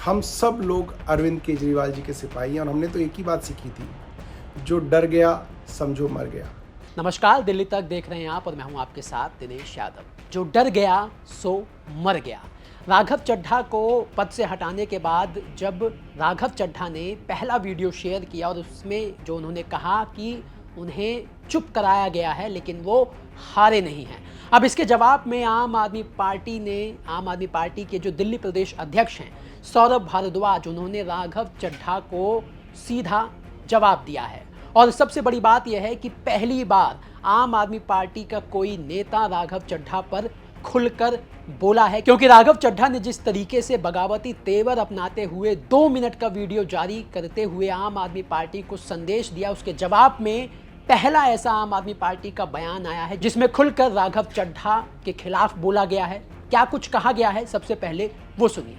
हम सब लोग अरविंद केजरीवाल जी के सिपाही हैं और हमने तो एक ही बात सीखी थी, जो डर गया समझो मर गया। नमस्कार, दिल्ली तक देख रहे हैं आप और मैं हूं आपके साथ दिनेश यादव। जो डर गया सो मर गया। राघव चड्ढा को पद से हटाने के बाद जब राघव चड्ढा ने पहला वीडियो शेयर किया और उसमें जो उन्होंने कहा कि उन्हें चुप कराया गया है लेकिन वो हारे नहीं हैं। अब इसके जवाब में आम आदमी पार्टी के जो दिल्ली प्रदेश अध्यक्ष हैं सौरभ भारद्वाज, उन्होंने राघव चड्ढा को सीधा जवाब दिया है। और सबसे बड़ी बात यह है कि पहली बार आम आदमी पार्टी का कोई नेता राघव चड्ढा पर खुलकर बोला है, क्योंकि राघव चड्ढा ने जिस तरीके से बगावती तेवर अपनाते हुए 2 मिनट का वीडियो जारी करते हुए आम आदमी पार्टी को संदेश दिया, उसके जवाब में पहला ऐसा आम आदमी पार्टी का बयान आया है जिसमें खुलकर राघव चड्ढा के खिलाफ बोला गया है। क्या कुछ कहा गया है, सबसे पहले वो सुनिए।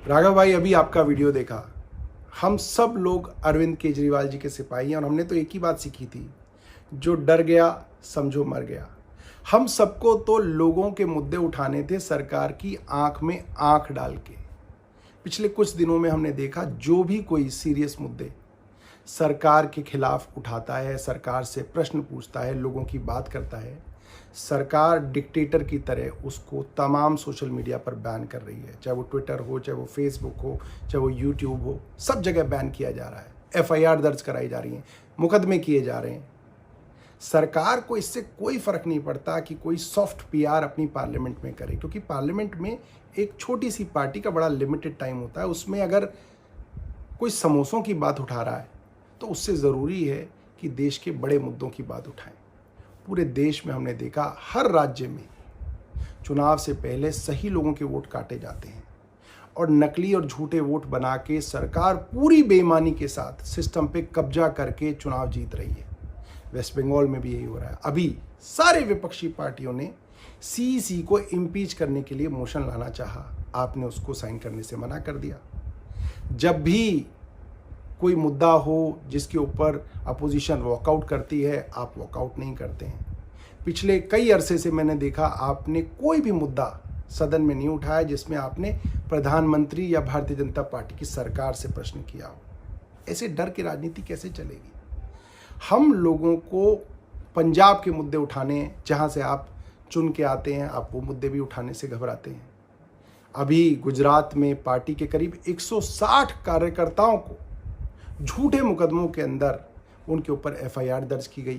राघव भाई, अभी आपका वीडियो देखा। हम सब लोग अरविंद केजरीवाल जी के सिपाही हैं और हमने तो एक ही बात सीखी थी, जो डर गया समझो मर गया। हम सबको तो लोगों के मुद्दे उठाने थे सरकार की आंख में आंख डाल के। पिछले कुछ दिनों में हमने देखा, जो भी कोई सीरियस मुद्दे सरकार के खिलाफ उठाता है, सरकार से प्रश्न पूछता है, लोगों की बात करता है, सरकार डिक्टेटर की तरह उसको तमाम सोशल मीडिया पर बैन कर रही है। चाहे वो ट्विटर हो, चाहे वो फेसबुक हो, चाहे वो यूट्यूब हो, सब जगह बैन किया जा रहा है। FIR दर्ज कराई जा रही हैं, मुकदमे किए जा रहे हैं। सरकार को इससे कोई फर्क नहीं पड़ता कि कोई सॉफ्ट PR अपनी पार्लियामेंट में करे, क्योंकि पार्लियामेंट में एक छोटी सी पार्टी का बड़ा लिमिटेड टाइम होता है। उसमें अगर कोई समोसों की बात उठा रहा है तो उससे ज़रूरी है कि देश के बड़े मुद्दों की बात उठाएं। पूरे देश में हमने देखा, हर राज्य में चुनाव से पहले सही लोगों के वोट काटे जाते हैं और नकली और झूठे वोट बना के सरकार पूरी बेईमानी के साथ सिस्टम पे कब्जा करके चुनाव जीत रही है। वेस्ट बंगाल में भी यही हो रहा है। अभी सारे विपक्षी पार्टियों ने CEC को इम्पीच करने के लिए मोशन लाना चाहा, आपने उसको साइन करने से मना कर दिया। जब भी कोई मुद्दा हो जिसके ऊपर अपोजिशन वॉकआउट करती है, आप वॉकआउट नहीं करते हैं। पिछले कई अरसे से मैंने देखा, आपने कोई भी मुद्दा सदन में नहीं उठाया जिसमें आपने प्रधानमंत्री या भारतीय जनता पार्टी की सरकार से प्रश्न किया हो। ऐसे डर की राजनीति कैसे चलेगी? हम लोगों को पंजाब के मुद्दे उठाने हैं, जहां से आप चुन के आते हैं, आप वो मुद्दे भी उठाने से घबराते हैं। अभी गुजरात में पार्टी के करीब 160 कार्यकर्ताओं को झूठे मुकदमों के अंदर उनके ऊपर FIR दर्ज की गई,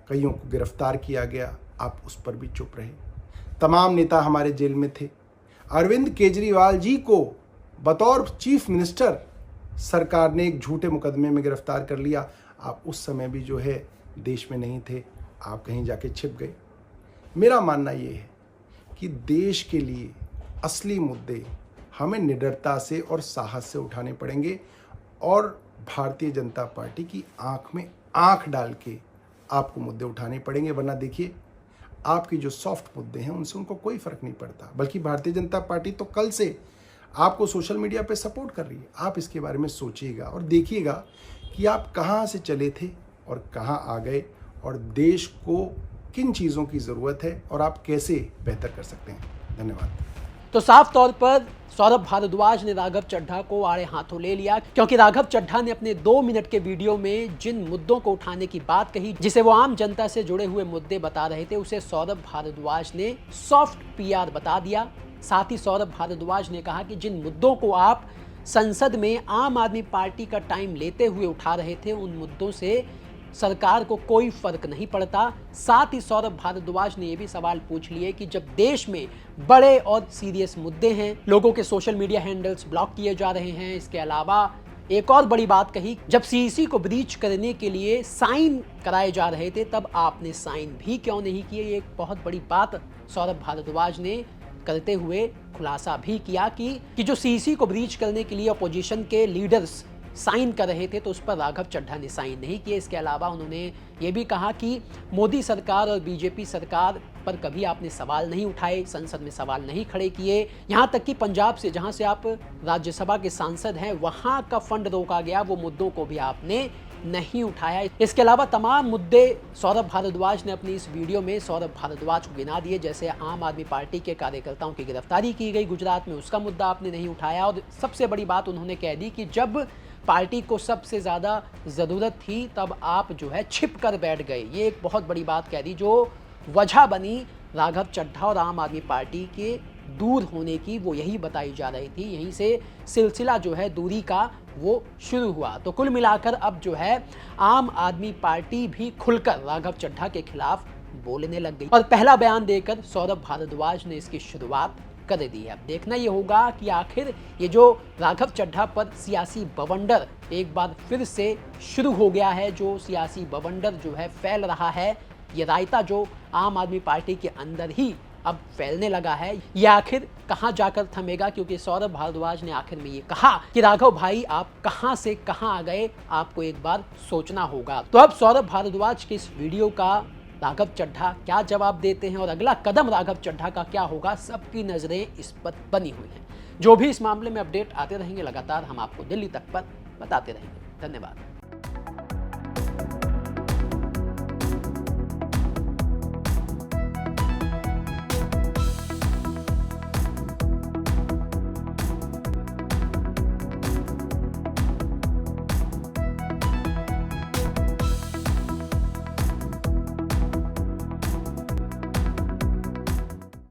कईयों को गिरफ्तार किया गया, आप उस पर भी चुप रहे। तमाम नेता हमारे जेल में थे। अरविंद केजरीवाल जी को बतौर चीफ मिनिस्टर सरकार ने एक झूठे मुकदमे में गिरफ्तार कर लिया। आप उस समय भी जो है देश में नहीं थे, आप कहीं जाके छिप गए। मेरा मानना ये है कि देश के लिए असली मुद्दे हमें निडरता से और साहस से उठाने पड़ेंगे और भारतीय जनता पार्टी की आंख में आंख डाल के आपको मुद्दे उठाने पड़ेंगे। वरना देखिए, आपके जो सॉफ्ट मुद्दे हैं उनसे उनको कोई फर्क नहीं पड़ता, बल्कि भारतीय जनता पार्टी तो कल से आपको सोशल मीडिया पे सपोर्ट कर रही है। आप इसके बारे में सोचिएगा और देखिएगा कि आप कहाँ से चले थे और कहाँ आ गए, और देश को किन चीज़ों की ज़रूरत है और आप कैसे बेहतर कर सकते हैं। धन्यवाद। तो साफ तौर पर सौरभ भारद्वाज ने राघव चड्ढा को आड़े हाथों ले लिया, क्योंकि राघव चड्ढा ने अपने 2 मिनट के वीडियो में जिन मुद्दों को उठाने की बात कही, जिसे वो आम जनता से जुड़े हुए मुद्दे बता रहे थे, उसे सौरभ भारद्वाज ने सॉफ्ट PR बता दिया। साथ ही सौरभ भारद्वाज ने कहा कि जिन मुद्दों को आप संसद में आम आदमी पार्टी का टाइम लेते हुए उठा रहे थे, उन मुद्दों से सरकार को कोई फर्क नहीं पड़ता। साथ ही सौरभ भारद्वाज ने यह भी सवाल पूछ लिए कि जब देश में बड़े और सीरियस मुद्दे हैं, लोगों के सोशल मीडिया हैंडल्स ब्लॉक किए जा रहे हैं, इसके अलावा एक और बड़ी बात कही, जब CEC को ब्रीच करने के लिए साइन कराए जा रहे थे तब आपने साइन भी क्यों नहीं किए। ये एक बहुत बड़ी बात सौरभ भारद्वाज ने करते हुए खुलासा भी किया कि जो CEC को ब्रीच करने के लिए अपोजिशन के लीडर्स साइन कर रहे थे तो उस पर राघव चड्ढा ने साइन नहीं किए। इसके अलावा उन्होंने ये भी कहा कि मोदी सरकार और BJP सरकार पर कभी आपने सवाल नहीं उठाए, संसद में सवाल नहीं खड़े किए। यहाँ तक कि पंजाब से, जहाँ से आप राज्यसभा के सांसद हैं, वहाँ का फंड रोका गया, वो मुद्दों को भी आपने नहीं उठाया। इसके अलावा तमाम मुद्दे सौरभ भारद्वाज ने अपनी इस वीडियो में सौरभ भारद्वाज को गिना दिए, जैसे आम आदमी पार्टी के कार्यकर्ताओं की गिरफ्तारी की गई गुजरात में, उसका मुद्दा आपने नहीं उठाया। और सबसे बड़ी बात उन्होंने कह दी कि जब पार्टी को सबसे ज़्यादा ज़रूरत थी तब आप जो है छिप कर बैठ गए। ये एक बहुत बड़ी बात कह दी, जो वजह बनी राघव चड्ढा और आम आदमी पार्टी के दूर होने की, वो यही बताई जा रही थी। यहीं से सिलसिला जो है दूरी का वो शुरू हुआ। तो कुल मिलाकर अब जो है आम आदमी पार्टी भी खुलकर राघव चड्ढा के खिलाफ बोलने लग गई और पहला बयान देकर सौरभ भारद्वाज ने इसकी शुरुआत कर दी है। अब देखना ये होगा कि आखिर ये जो राघव चड्ढा पर सियासी बवंडर एक बार फिर से शुरू हो गया है, जो सियासी बवंडर जो है फैल रहा है, ये रायता जो आम आदमी पार्टी के अंदर ही अब फैलने लगा है, ये आखिर कहां जाकर थमेगा। क्योंकि सौरभ भारद्वाज ने आखिर में ये कहा कि राघव भाई आप कहां से कहां आ गए, आपको एक बार सोचना होगा। तो अब सौरभ भारद्वाज के इस वीडियो का राघव चड्ढा क्या जवाब देते हैं और अगला कदम राघव चड्ढा का क्या होगा, सबकी नजरें इस पर बनी हुई हैं। जो भी इस मामले में अपडेट आते रहेंगे लगातार हम आपको दिल्ली तक पर बताते रहेंगे। धन्यवाद।